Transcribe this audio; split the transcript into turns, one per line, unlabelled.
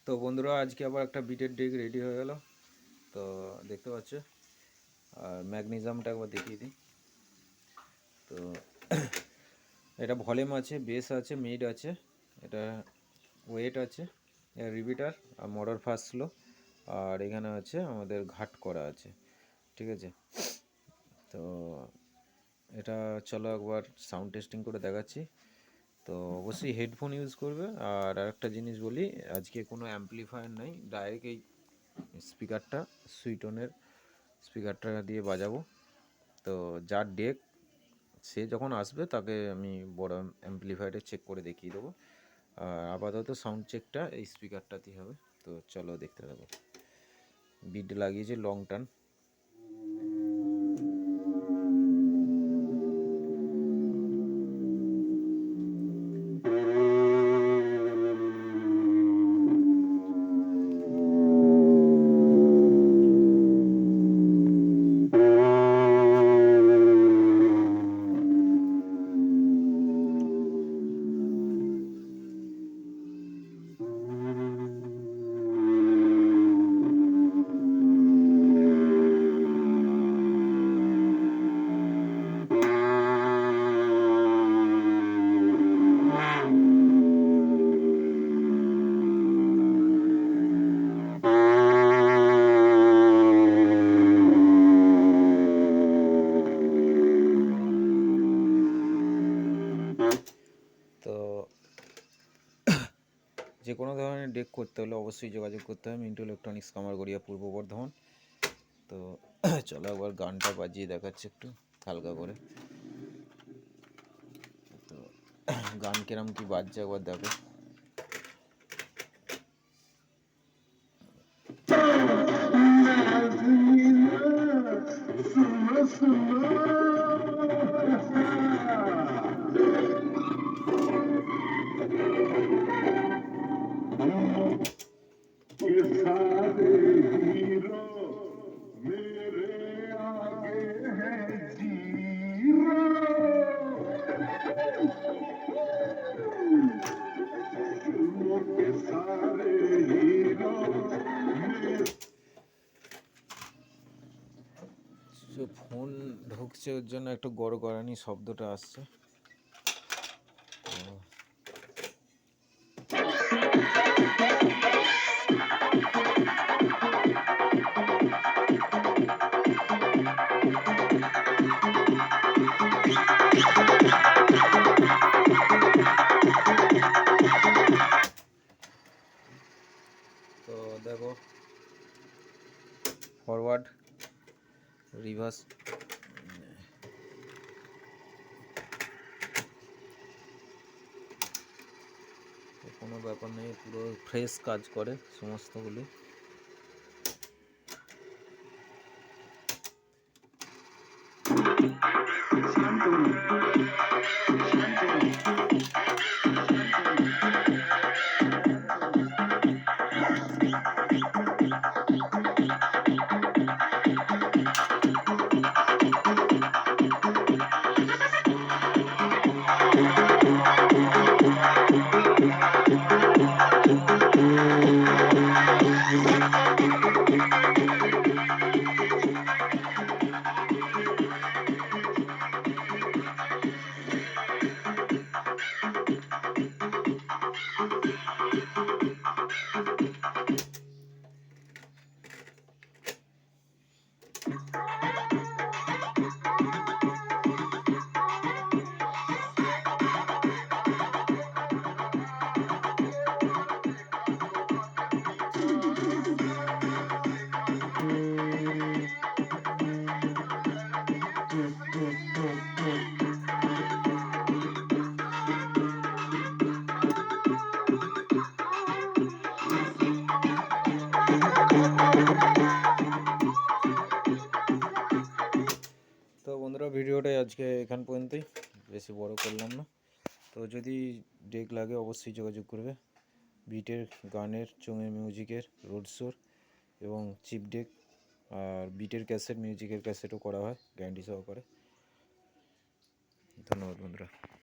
তো বন্ধুরা, আজকে আবার একটা বিটের ডেক রেডি হয়ে গেল। তো দেখতে পাচ্ছ, আর ম্যাগনেসিয়ামটা একবার দেখিয়ে দিই। তো এটা ভলিউম আছে, বেস আছে, মিড আছে, এটা ওয়েট আছে, রিপিটার আর মোটর ফাস্ট স্লো, আর এখানে আছে আমাদের ঘাট করা আছে। ঠিক আছে, তো এটা চলো একবার সাউন্ড টেস্টিং করে দেখাচ্ছি। তো অবশ্যই হেডফোন ইউজ করবে। আর আরেকটা জিনিস বলি, আজকে কোনো অ্যাম্পলিফায়ার নেই, ডাইরেক্ট এই স্পিকারটা সুইটনের স্পিকারটা দিয়ে বাজাবো। তো যার ডেক সে যখন আসবে তাকে আমি বড় অ্যাম্পলিফায়ারে চেক করে দেখিয়ে দেবো। আর আপাতত সাউন্ড চেকটা এই স্পিকারটাতেই হবে। তো চলো দেখতে থাকো। বিট লাগিয়েছে লং টার্ন। তো যে কোনো ধরনের ডেক করতে হলে অবশ্যই যোগাযোগ করতে হবে মিন্টু ইলেকট্রনিক্স, কামারগড়িয়া, পূর্ব বর্ধমান। তো চলো একবার গানটা বাজিয়ে দেখাচ্ছি একটু হালকা করে। তো গান কিরম কি বাজছে একবার দেখো। ফোন ঢুকছে ওর জন্য একটু গড়গড়ানি শব্দটা আসছে। তো দেখো, ফরওয়ার্ড, রিভার্স, কোনো ব্যাপার নেই, পুরো ফ্রেশ কাজ করে সমস্তগুলি। তো বন্ধুরা, ভিডিওটা আজকে এখান পর্যন্তই, বেশি বড় করলাম না। তো যদি ডেক লাগে অবশ্যই যোগাযোগ করবে। বিটের, গানের, চোঙের মিউজিকের, রোড শোর এবং চিপ ডেক, আর বিটের ক্যাসেট, মিউজিকের ক্যাসেটও করা হয় গ্যারান্টি সহকারে। ধন্যবাদ বন্ধুরা।